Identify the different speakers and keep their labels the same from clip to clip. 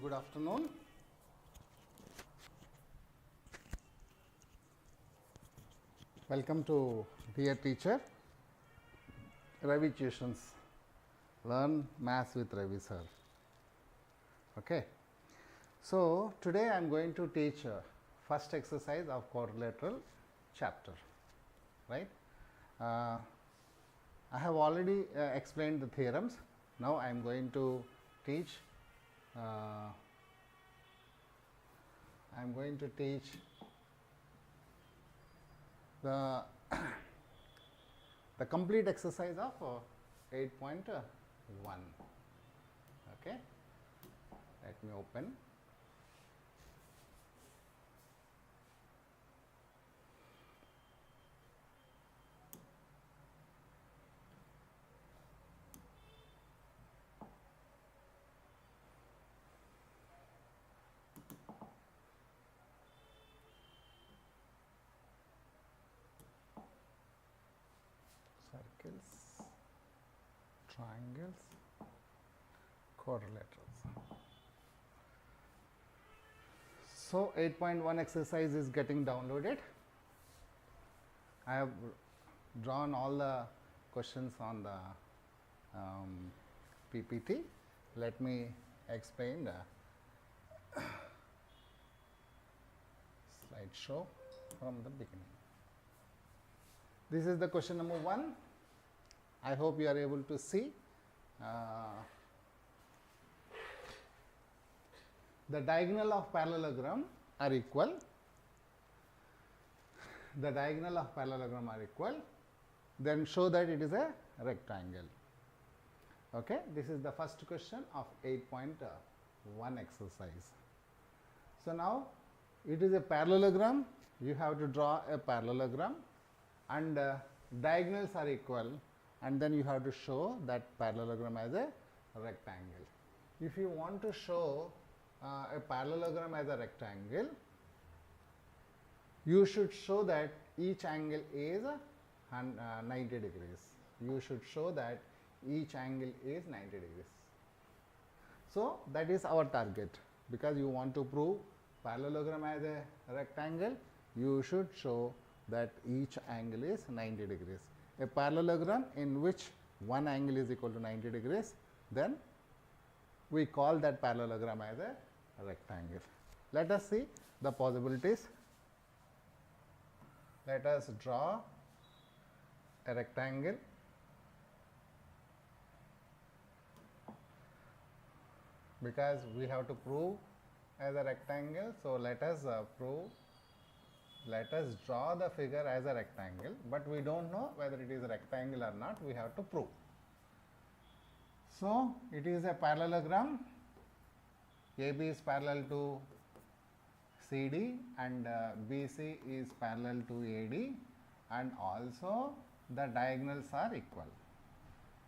Speaker 1: good afternoon. Welcome to Dear Teacher, Ravi Tuitions, Learn Maths with Ravi Sir. Okay. So, today I am going to teach first exercise of quadrilateral chapter, right. I have already explained the theorems. Now I am going to teach the the complete exercise of 8.1. Okay, let me open. Circles, triangles, quadrilaterals. So 8.1 exercise is getting downloaded. I have drawn all the questions on the PPT. Let me explain the slideshow from the beginning. This is the question number 1. I hope you are able to see. The diagonal of parallelogram are equal. The diagonal of parallelogram are equal. Then show that it is a rectangle. Okay, this is the first question of 8.1 exercise. So now it is a parallelogram. You have to draw a parallelogram, and diagonals are equal, and then you have to show that parallelogram as a rectangle. If you want to show a parallelogram as a rectangle, you should show that each angle is 90 degrees. You should show that each angle is 90 degrees. So that is our target. Because you want to prove parallelogram as a rectangle, you should show that each angle is 90 degrees. A parallelogram in which one angle is equal to 90 degrees, then we call that parallelogram as a rectangle. Let us see the possibilities. Let us draw a rectangle. Because we have to prove as a rectangle, so let us draw the figure as a rectangle, but we don't know whether it is a rectangle or not. We have to prove. So it is a parallelogram. AB is parallel to CD and BC is parallel to AD, and also the diagonals are equal.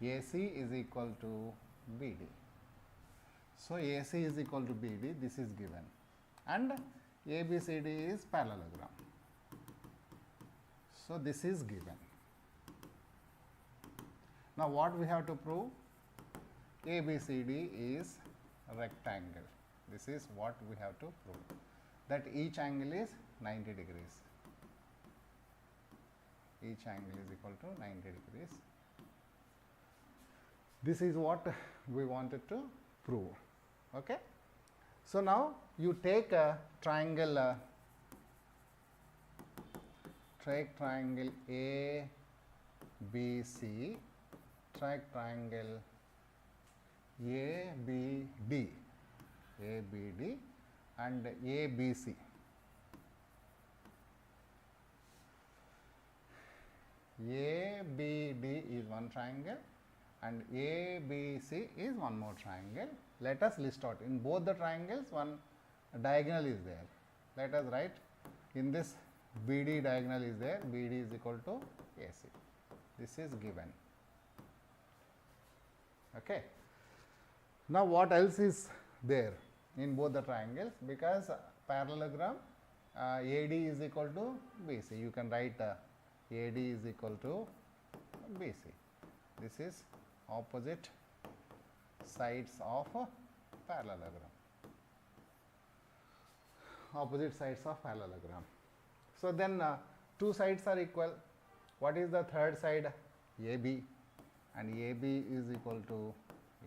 Speaker 1: AC is equal to BD. So AC is equal to BD, this is given, and ABCD is parallelogram. So this is given. Now what we have to prove? ABCD is rectangle. This is what we have to prove. That each angle is 90 degrees. Each angle is equal to 90 degrees. This is what we wanted to prove. Okay. So now you take a triangle, take triangle ABC, take triangle ABD, and ABC. ABD is one triangle and ABC is one more triangle. Let us list out. In both the triangles, one diagonal is there. Let us write. In this, BD diagonal is there. BD is equal to AC. This is given. Okay. Now what else is there in both the triangles? Because parallelogram AD is equal to BC. You can write AD is equal to BC. This is opposite sides of a parallelogram. opposite sides of parallelogram. So then two sides are equal. What is the third side? AB, and AB is equal to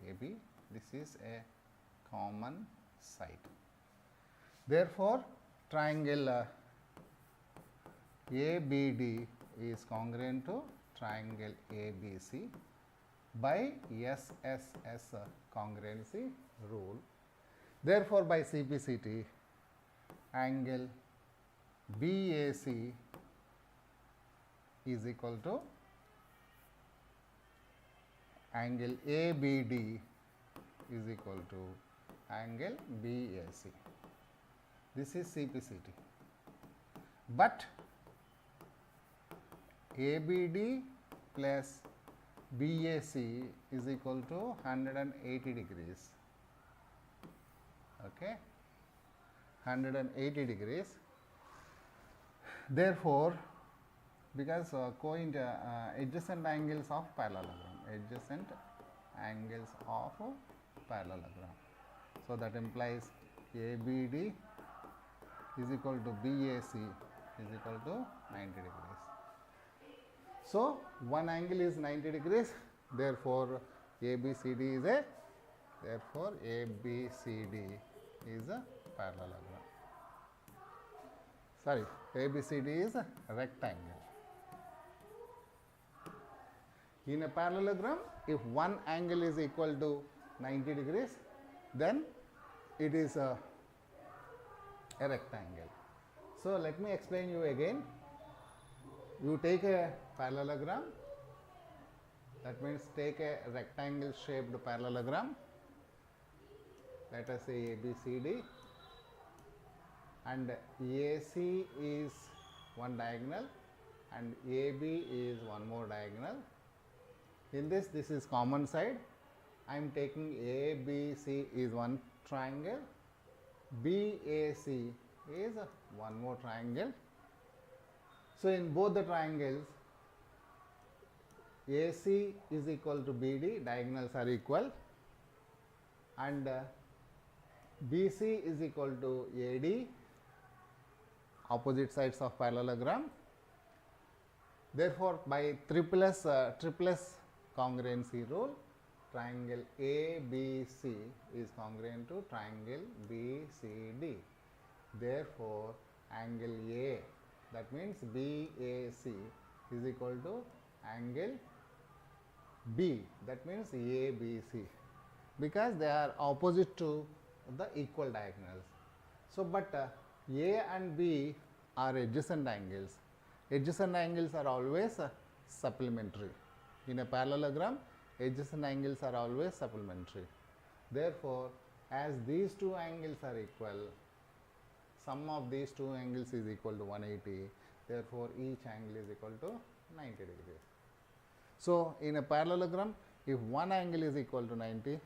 Speaker 1: AB. This is a common side. Therefore, triangle ABD is congruent to triangle ABC by SSS congruency rule. Therefore, by CPCT, angle BAC is equal to angle ABD is equal to angle BAC. This is CPCT. But ABD plus BAC is equal to 180 degrees. Okay, 180 degrees. Therefore, because adjacent angles of parallelogram, adjacent angles of parallelogram. So that implies ABD is equal to BAC is equal to 90 degrees. So one angle is 90 degrees. Therefore, ABCD is a parallelogram. Sorry, ABCD is a rectangle. In a parallelogram, if one angle is equal to 90 degrees, then it is a rectangle. So let me explain you again. You take a parallelogram, that means take a rectangle shaped parallelogram, let us say ABCD, and AC is one diagonal and AB is one more diagonal. In this is common side. I am taking ABC is one triangle, BAC is one more triangle. So in both the triangles, AC is equal to BD, diagonals are equal, and BC is equal to AD, opposite sides of parallelogram. Therefore, by triplus congruency rule, triangle ABC is congruent to triangle BCD. Therefore, angle A, that means BAC is equal to angle B, that means ABC, because they are opposite to the equal diagonals. So, but A and B are adjacent angles. Adjacent angles are always supplementary. In a parallelogram, adjacent angles are always supplementary. Therefore, as these two angles are equal, sum of these two angles is equal to 180. Therefore, each angle is equal to 90 degrees. So, in a parallelogram, if one angle is equal to 90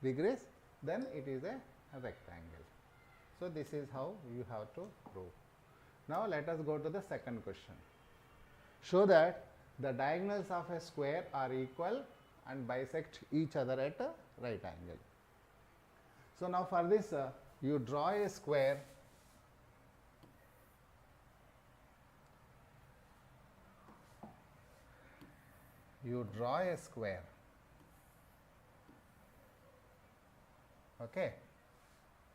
Speaker 1: degrees, then it is a rectangle. So, this is how you have to prove. Now, let us go to the second question. Show that the diagonals of a square are equal and bisect each other at a right angle. So, now for this, you draw a square. You draw a square. Okay.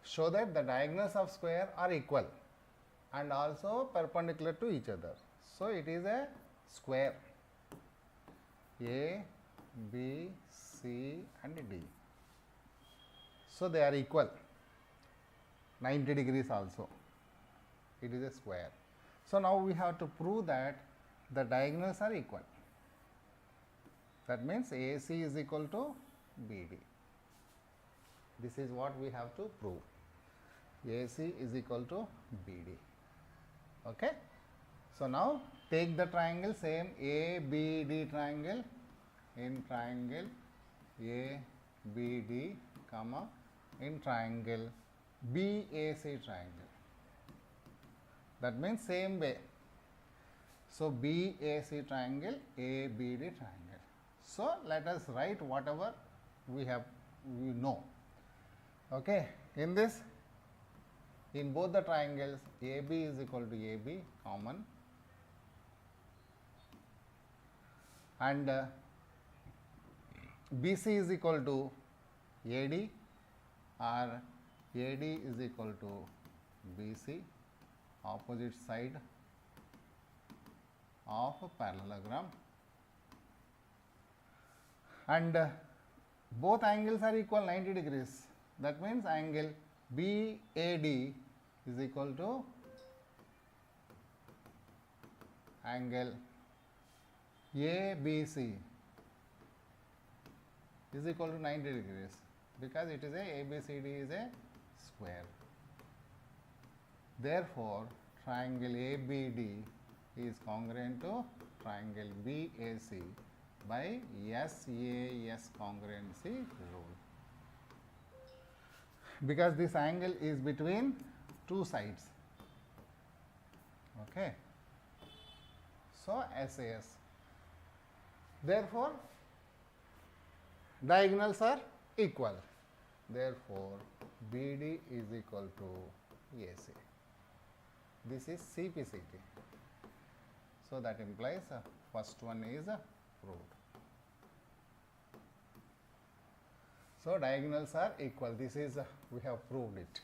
Speaker 1: Show that the diagonals of square are equal and also perpendicular to each other. So, it is a square A, B, C and D. So, they are equal 90 degrees also. It is a square. So, now we have to prove that the diagonals are equal. That means AC is equal to BD. This is what we have to prove. AC is equal to BD. Okay. So, now take the triangle same ABD triangle, in triangle ABD comma in triangle BAC triangle. That means same way. So, BAC triangle, ABD triangle. So, let us write whatever we know. Okay. In this, in both the triangles AB is equal to AB common, and BC is equal to AD, or AD is equal to BC, opposite side of a parallelogram, and both angles are equal 90 degrees. That means angle BAD is equal to angle ABC is equal to 90 degrees, because it is ABCD is a square. Therefore, triangle ABD is congruent to triangle BAC by SAS congruency rule, because this angle is between two sides. Okay. So, SAS. Therefore, diagonals are equal. Therefore, BD is equal to AC. This is CPCT. So, that implies first one is proved. So, diagonals are equal. This is we have proved it,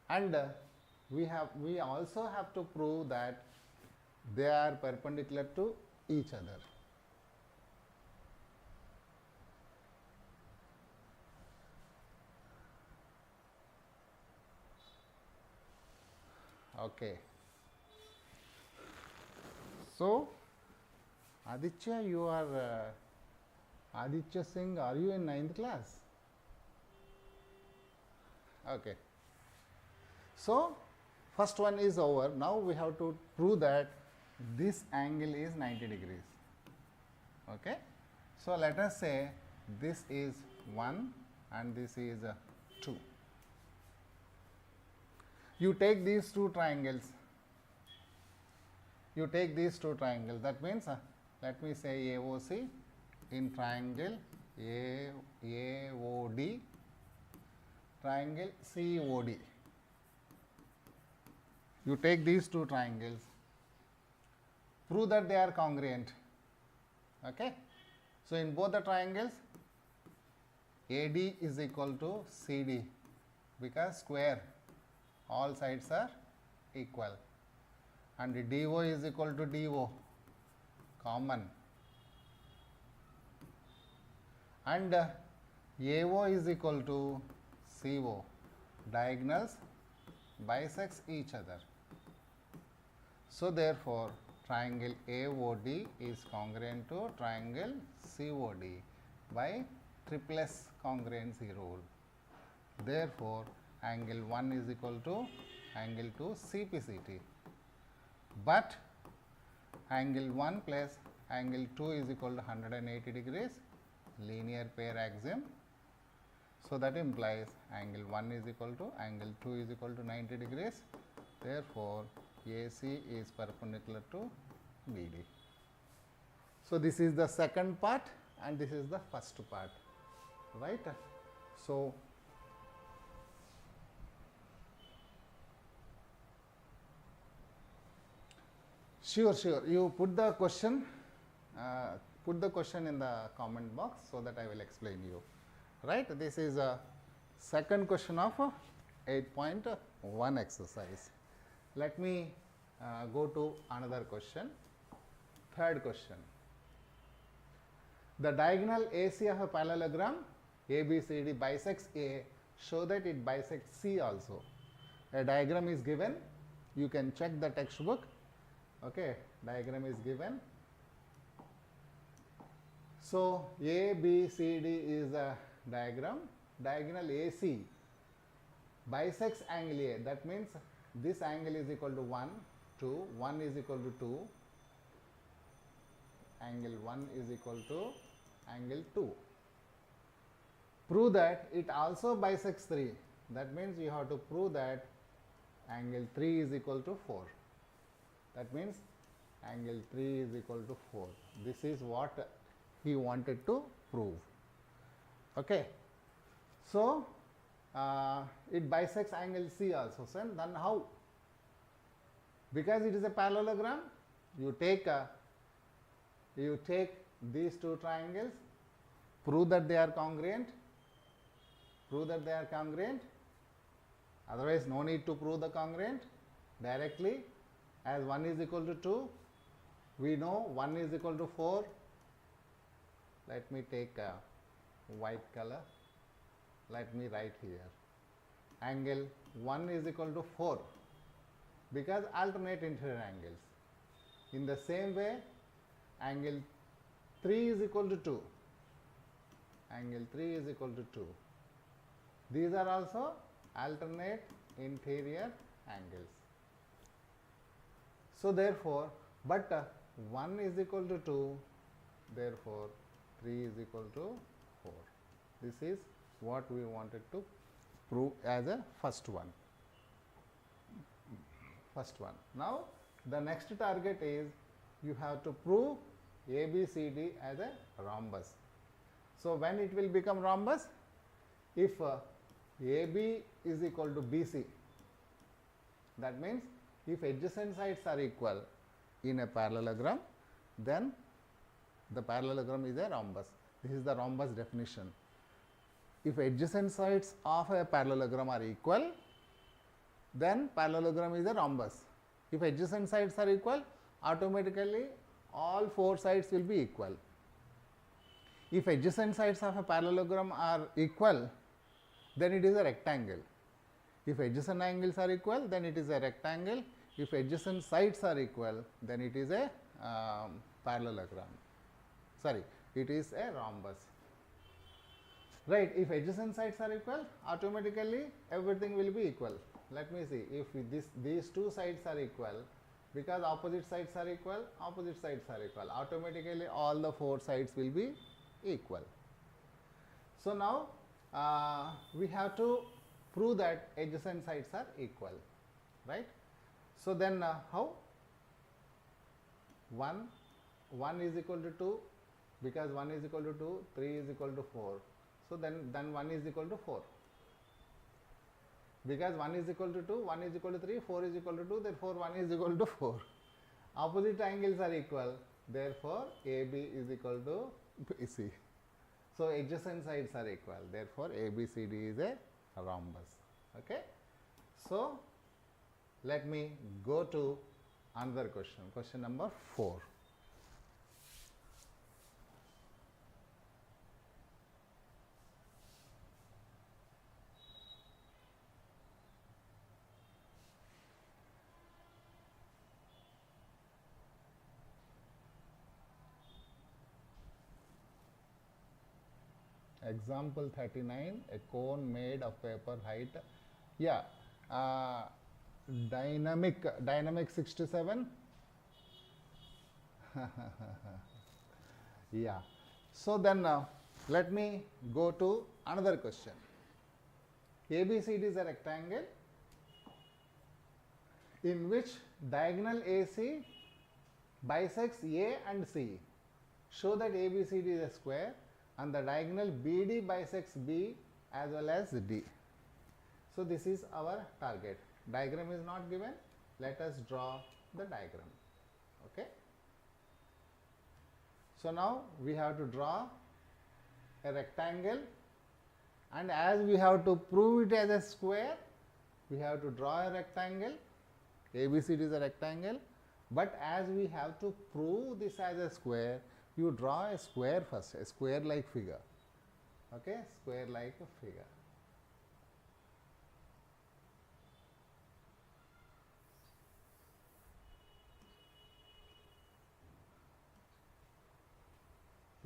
Speaker 1: and we also have to prove that they are perpendicular to each other. Okay. So, Aditya, you are Aditya Singh, are you in 9th class? Okay. So, first one is over. Now, we have to prove that this angle is 90 degrees. Okay. So, let us say this is 1 and this is 2. You take these two triangles. You take these two triangles. That means, let me say AOC in triangle AOD, triangle COD. You take these two triangles, prove that they are congruent. Okay. So, in both the triangles, AD is equal to CD, because square, all sides are equal, and DO is equal to DO, common, and AO is equal to CO, diagonals bisects each other. So, therefore, triangle AOD is congruent to triangle COD by triplets congruency rule. Therefore, angle 1 is equal to angle 2 CPCT, but angle 1 plus angle 2 is equal to 180 degrees, linear pair axiom. So, that implies angle 1 is equal to angle 2 is equal to 90 degrees. Therefore, AC is perpendicular to BD. So, this is the second part and this is the first part, right. So, sure, you put the question in the comment box so that I will explain you, right. This is a second question of 8.1 exercise. Let me go to another question. Third question. The diagonal AC of a parallelogram ABCD bisects A, show that it bisects C also. A diagram is given, you can check the textbook. Okay, diagram is given. So, ABCD is a diagram. Diagonal AC bisects angle A, that means this angle is equal to 1, 2, 1 is equal to 2, angle 1 is equal to angle 2. Prove that it also bisects 3, that means you have to prove that angle 3 is equal to 4. That means angle 3 is equal to 4. This is what he wanted to prove. Okay. So, it bisects angle C also. So then how? Because it is a parallelogram, you take these two triangles, prove that they are congruent, otherwise no need to prove the congruent directly. As 1 is equal to 2, we know 1 is equal to 4. Let me take a white color, let me write here, angle 1 is equal to 4 because alternate interior angles. In the same way, angle 3 is equal to 2, these are also alternate interior angles. So therefore, but 1 is equal to 2, therefore 3 is equal to 4. This is what we wanted to prove as a first one. Now the next target is you have to prove ABCD as a rhombus. So when it will become rhombus? If AB is equal to BC, that means if adjacent sides are equal in a parallelogram, then the parallelogram is a rhombus. This is the rhombus definition. If adjacent sides of a parallelogram are equal, then parallelogram is a rhombus. If adjacent sides are equal, automatically all four sides will be equal. If adjacent sides of a parallelogram are equal, then it is a rectangle. If adjacent angles are equal, then it is a rectangle. If adjacent sides are equal, then it is a parallelogram. Sorry, it is a rhombus. Right, if adjacent sides are equal, automatically everything will be equal. Let me see, if these two sides are equal, because opposite sides are equal, automatically all the four sides will be equal. So now we have to prove that adjacent sides are equal, right? So then how? 1 is equal to 2, because 1 is equal to 2, 3 is equal to 4. So then 1 is equal to 4. Because 1 is equal to 2, 1 is equal to 3, 4 is equal to 2, therefore 1 is equal to 4. Opposite angles are equal, therefore AB is equal to BC. So adjacent sides are equal, therefore ABCD is a rhombus. Okay. So let me go to another question, question number 4. Example 39, a cone made of paper height, dynamic 67. Yeah. So then let me go to another question. ABCD is a rectangle in which diagonal AC bisects A and C. Show that ABCD is a square and the diagonal BD bisects B as well as D. So this is our target. Diagram is not given. Let us draw the diagram. Okay. So now we have to draw a rectangle, and as we have to prove it as a square, we have to draw a rectangle. ABCD is a rectangle, but as we have to prove this as a square, you draw a square first, a square like figure. Okay, square like a figure.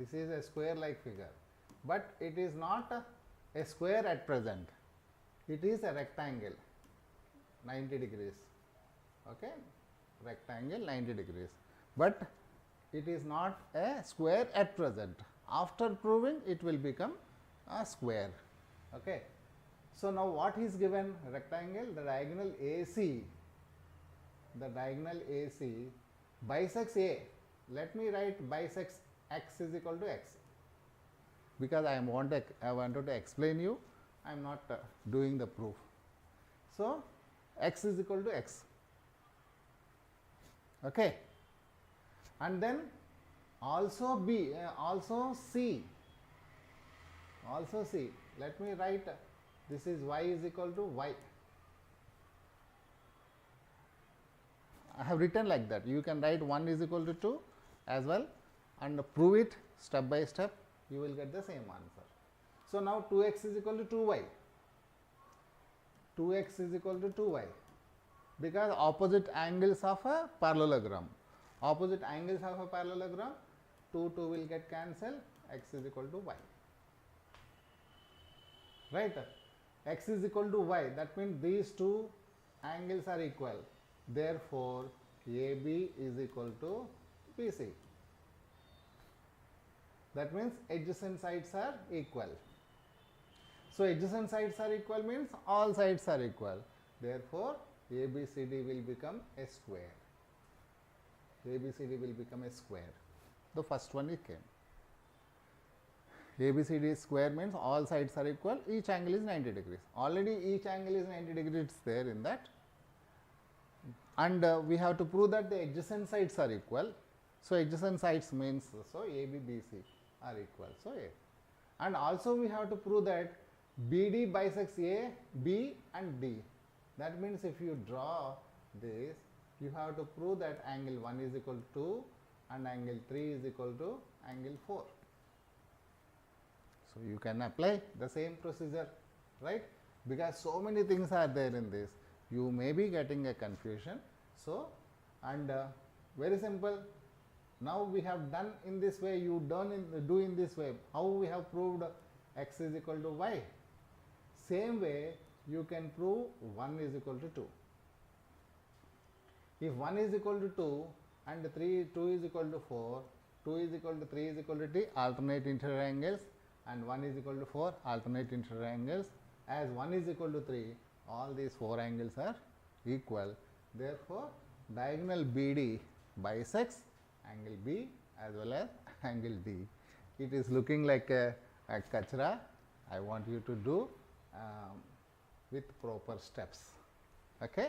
Speaker 1: This is a square like figure, but it is not a square at present. It is a rectangle 90 degrees. Okay, rectangle 90 degrees, but it is not a square at present. After proving, it will become a square. Okay. So now what is given? Rectangle, the diagonal AC bisects A. Let me write bisects x is equal to x, because I wanted to explain you I am not doing the proof. So, x is equal to x. Okay. And then also B, also C. Also C. Let me write, this is y is equal to y. I have written like that. You can write 1 is equal to 2 as well, and prove it step by step. You will get the same answer. So now 2x is equal to 2y. 2x is equal to 2y, because opposite angles of a parallelogram. Opposite angles of a parallelogram, 2 will get cancelled, x is equal to y. Right? X is equal to y, that means these two angles are equal. Therefore, AB is equal to BC. That means adjacent sides are equal. So, adjacent sides are equal means all sides are equal. Therefore, ABCD will become a square. ABCD will become a square. The first one it came. ABCD square means all sides are equal, each angle is 90 degrees. Already each angle is 90 degrees there in that. And we have to prove that the adjacent sides are equal. So, adjacent sides means, so AB, BC are equal. So, A. And also we have to prove that BD bisects A, B and D. That means if you draw this, you have to prove that angle 1 is equal to 2 and angle 3 is equal to angle 4. So, you can apply the same procedure, right? Because so many things are there in this, you may be getting a confusion. So, and very simple. Now we have done in this way, you do in this way. How we have proved x is equal to y? Same way you can prove 1 is equal to 2. If 1 is equal to 2 and 2 is equal to 4, 2 is equal to 3 is equal to t, alternate interior angles, and 1 is equal to 4, alternate interior angles. As 1 is equal to 3, all these 4 angles are equal. Therefore, diagonal BD bisects angle B as well as angle D. It is looking like a kachra. I want you to do with proper steps. Okay.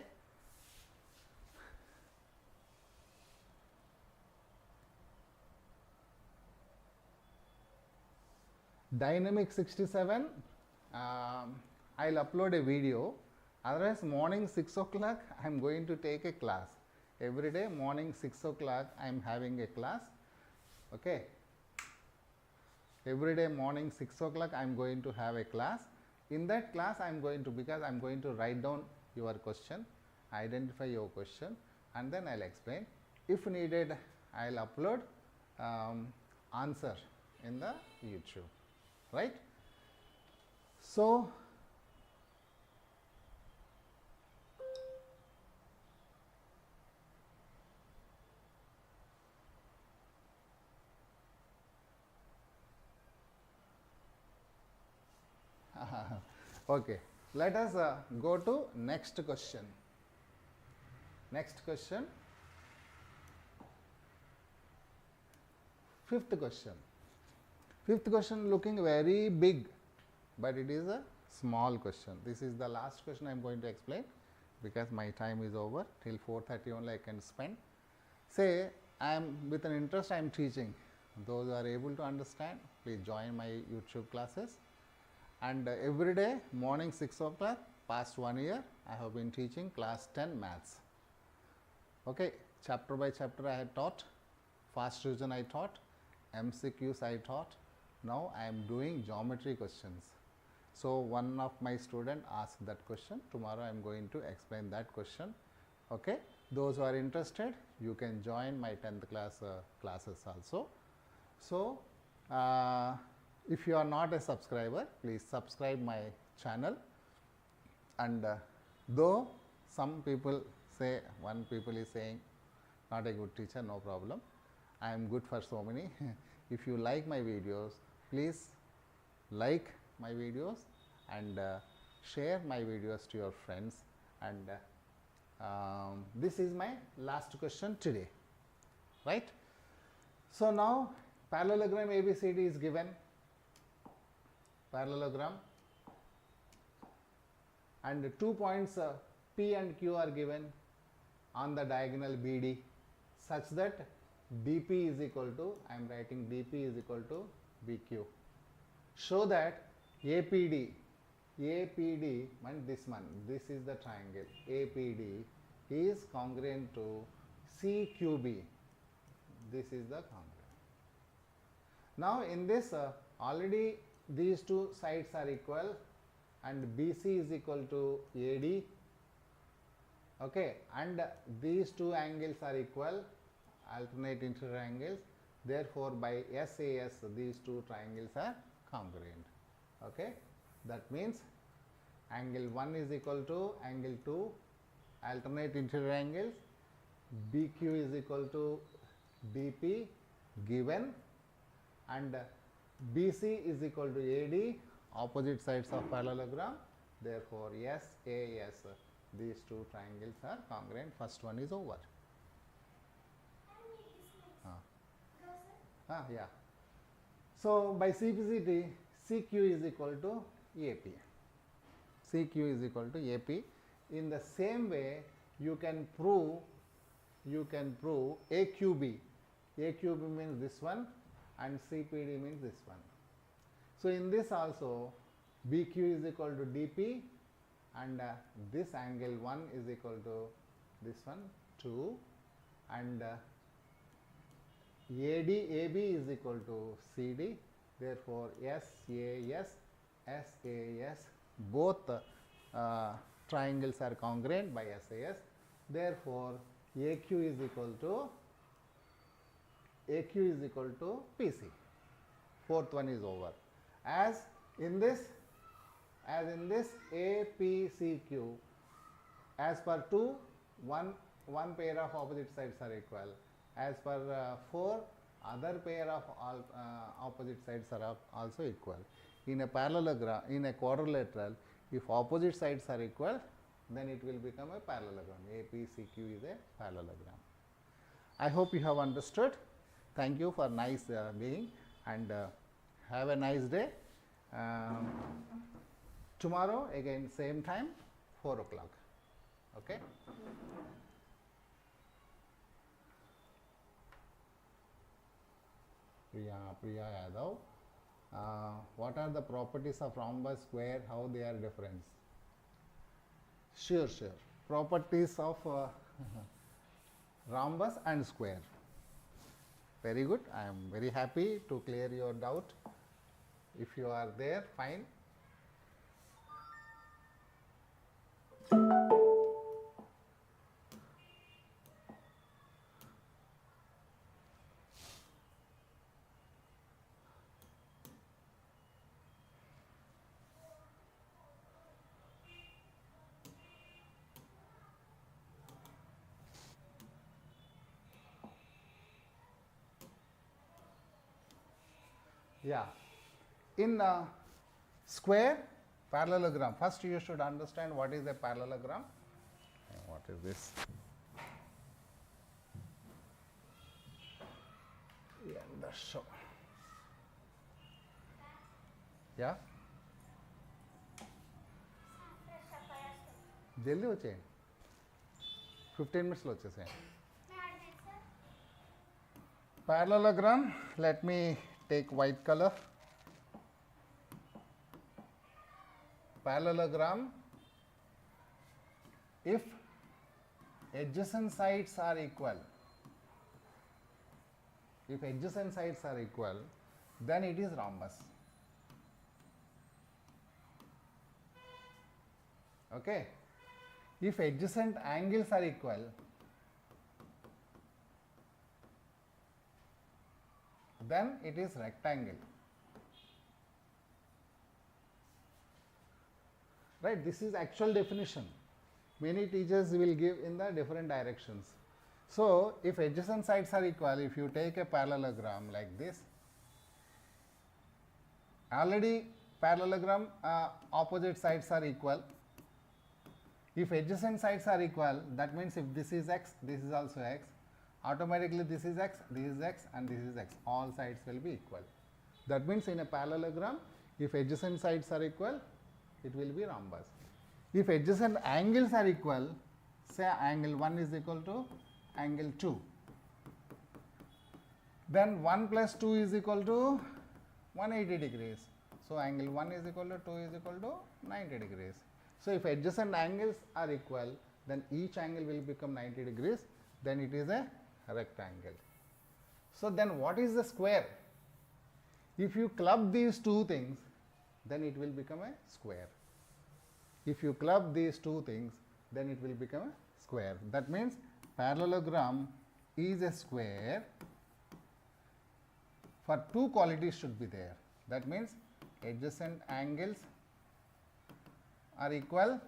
Speaker 1: Dynamic 67, I'll upload a video. Otherwise, morning 6 o'clock I am going to take a class. Every day morning 6 o'clock I am having a class. Okay. Every day morning 6 o'clock I am going to have a class. In that class I am going to, because I am going to write down your question, identify your question, and then I will explain. If needed, I will upload answer in the YouTube. Right? So, okay, let us go to next question. Next question, fifth question. Fifth question looking very big, but it is a small question. This is the last question I am going to explain, because my time is over. Till 4:30 only I can spend. Say I am with an interest I am teaching. Those who are able to understand, please join my YouTube classes. And every day morning 6 o'clock, past 1 year, I have been teaching class 10 maths. Okay, chapter by chapter I had taught, fast revision I taught, MCQs I taught. Now I am doing geometry questions. So one of my student asked that question. Tomorrow I am going to explain that question. Okay, those who are interested, you can join my 10th class classes also. So if you are not a subscriber, please subscribe my channel. And though some people say, one people is saying not a good teacher, no problem, I am good for so many. If you like my videos, please like my videos and share my videos to your friends. And this is my last question today, right? So now parallelogram ABCD is given. Parallelogram and 2 points P and Q are given on the diagonal BD, such that DP is equal to, I am writing DP is equal to BQ. Show that APD means this one, this is the triangle, APD is congruent to CQB, this is the congruent. Now in this already these two sides are equal and BC is equal to AD, okay, and these two angles are equal, alternate interior angles, therefore by SAS these two triangles are congruent, okay. That means angle 1 is equal to angle 2, alternate interior angles, BQ is equal to DP given, and BC is equal to AD, opposite sides of parallelogram, therefore SAS, these two triangles are congruent. First one is over. Yeah. So by CPCT, CQ is equal to AP. CQ is equal to AP. In the same way, you can prove AQB. AQB means this one and CPD means this one. So in this also, BQ is equal to DP and this angle 1 is equal to this one 2 and AB is equal to CD, therefore SAS, both triangles are congruent by SAS, therefore AQ is equal to PC. Fourth one is over. As in this APCQ, as per 2, one pair of opposite sides are equal. As per 4, other pair of opposite sides are also equal. In a parallelogram, in a quadrilateral, if opposite sides are equal, then it will become a parallelogram. APCQ is a parallelogram. I hope you have understood. Thank you for nice being, and have a nice day. Tomorrow again same time 4 o'clock. Okay. Priya Yadav. What are the properties of rhombus, square, how they are different? Sure. Properties of rhombus and square. Very good. I am very happy to clear your doubt. If you are there, fine. Yeah, in square parallelogram, first you should understand what is a parallelogram. What is this? show. Yeah? జల్దీ వచ్చేయండి 15 minutes లో వచ్చేసేయండి. Parallelogram, let me take white color. Parallelogram, if adjacent sides are equal, then it is rhombus. Okay. If adjacent angles are equal, then it is rectangle. Right, this is actual definition. Many teachers will give in the different directions. So, if adjacent sides are equal, if you take a parallelogram like this, already parallelogram opposite sides are equal. If adjacent sides are equal, that means if this is x, this is also x, automatically this is x, and this is x. All sides will be equal. That means in a parallelogram, if adjacent sides are equal, it will be rhombus. If adjacent angles are equal, say angle 1 is equal to angle 2, then 1 plus 2 is equal to 180 degrees. So angle 1 is equal to 2 is equal to 90 degrees. So if adjacent angles are equal, then each angle will become 90 degrees, then it is a rectangle. So then what is the square? If you club these two things, then it will become a square. If you club these two things, then it will become a square. That means parallelogram is a square for two qualities should be there. That means adjacent angles are equal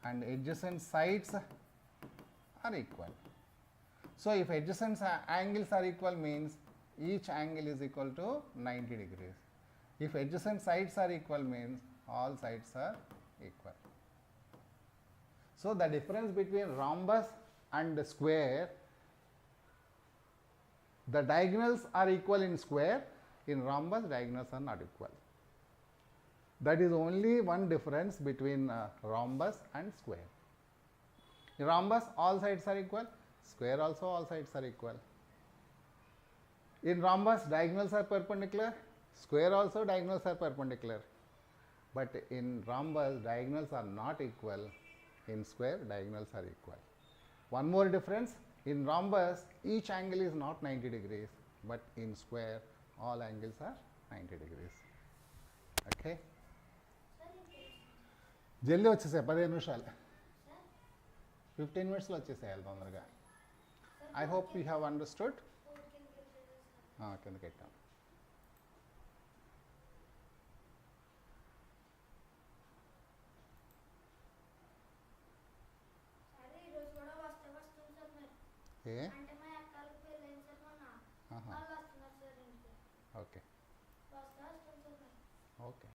Speaker 1: and adjacent sides are equal. So if adjacent angles are equal means each angle is equal to 90 degrees. If adjacent sides are equal means all sides are equal. So the difference between rhombus and the square, the diagonals are equal in square, in rhombus diagonals are not equal. That is only one difference between rhombus and square. In rhombus all sides are equal, square also all sides are equal. In rhombus diagonals are perpendicular, square also diagonals are perpendicular. But in rhombus diagonals are not equal, in square diagonals are equal. One more difference, in rhombus each angle is not 90 degrees, but in square all angles are 90 degrees. Okay? జల్దీ వచ్చేసాయి 15 నిమిషాలు 15 మినిట్స్లో వచ్చేసేయాలి తొందరగా. I hope you have understood. కిందకి ఎట్టాం. ఏ okay okay.